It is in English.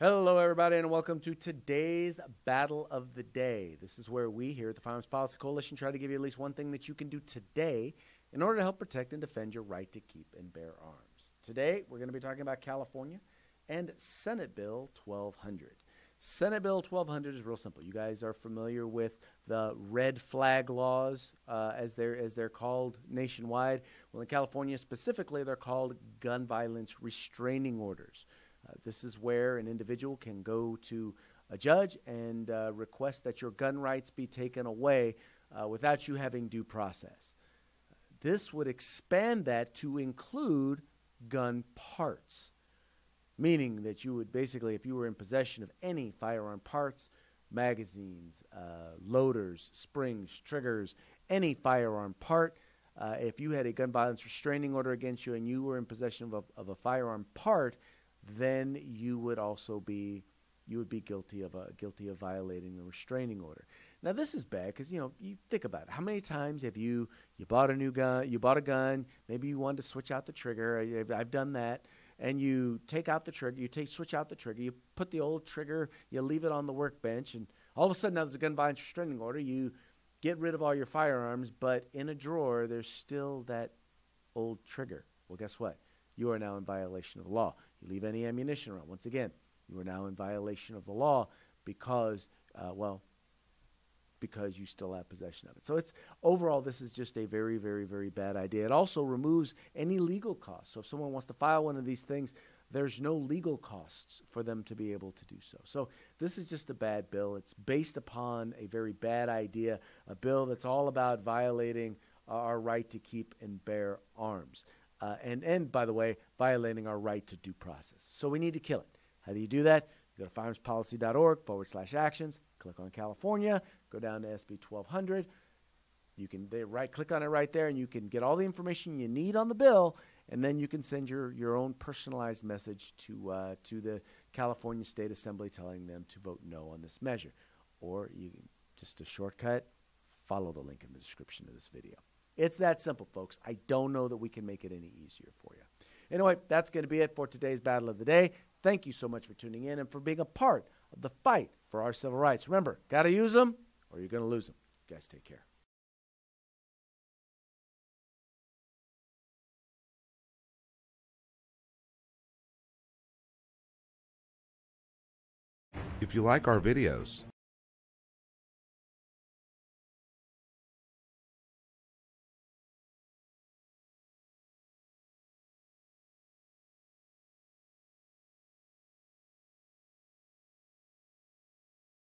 Hello, everybody, and welcome to today's Battle of the Day. This is where we here at the Firearms Policy Coalition try to give you at least one thing that you can do today in order to help protect and defend your right to keep and bear arms. Today, we're going to be talking about California and Senate Bill 1200. Senate Bill 1200 is real simple. You guys are familiar with the red flag laws as they're called nationwide. Well, in California specifically, they're called gun violence restraining orders. This is where an individual can go to a judge and request that your gun rights be taken away without you having due process. This would expand that to include gun parts, meaning that you would basically, if you were in possession of any firearm parts, magazines, loaders, springs, triggers, any firearm part, if you had a gun violence restraining order against you and you were in possession of a firearm part, then you would be guilty of violating the restraining order. Now this is bad because you think about it. How many times have you bought a new gun, you bought a gun, maybe you wanted to switch out the trigger. I've done that, and you take out the trigger, switch out the trigger, you put the old trigger, you leave it on the workbench, and all of a sudden now there's a gun violence restraining order. You get rid of all your firearms, but in a drawer there's still that old trigger. Well, guess what? You are now in violation of the law. You leave any ammunition around. Once again, you are now in violation of the law because you still have possession of it. So overall, this is just a very, very, very bad idea. It also removes any legal costs. So if someone wants to file one of these things, there's no legal costs for them to be able to do so. So this is just a bad bill. It's based upon a very bad idea, a bill that's all about violating our right to keep and bear arms. And by the way, violating our right to due process. So we need to kill it. How do you do that? You go to firearmspolicy.org/actions, click on California, go down to SB 1200. You can click on it right there, and you can get all the information you need on the bill, and then you can send your own personalized message to the California State Assembly telling them to vote no on this measure. Or you can, just a shortcut, follow the link in the description of this video. It's that simple, folks. I don't know that we can make it any easier for you. Anyway, that's going to be it for today's Battle of the Day. Thank you so much for tuning in and for being a part of the fight for our civil rights. Remember, got to use them or you're going to lose them. You guys take care. If you like our videos,